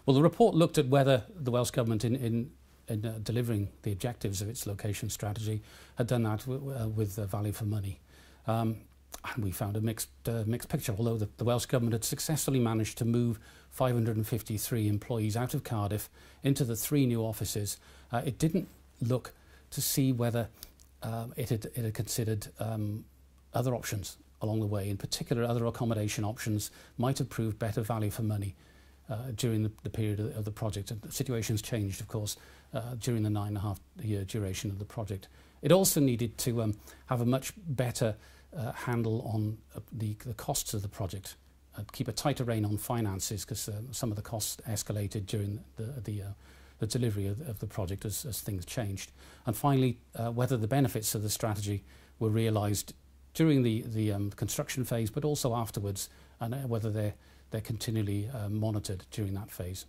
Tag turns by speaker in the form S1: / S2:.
S1: Well, the report looked at whether the Welsh Government in delivering the objectives of its location strategy had done that with value for money. And we found a mixed picture. Although the Welsh Government had successfully managed to move 553 employees out of Cardiff into the 3 new offices, it didn't look to see whether it had considered other options along the way. In particular, other accommodation options might have proved better value for money during the period of the project. And the situation's changed, of course, during the 9.5-year duration of the project. It also needed to have a much better handle on the costs of the project, keep a tighter rein on finances, because some of the costs escalated during the delivery of the project as things changed. And finally, whether the benefits of the strategy were realised during the construction phase, but also afterwards, and whether they're continually monitored during that phase.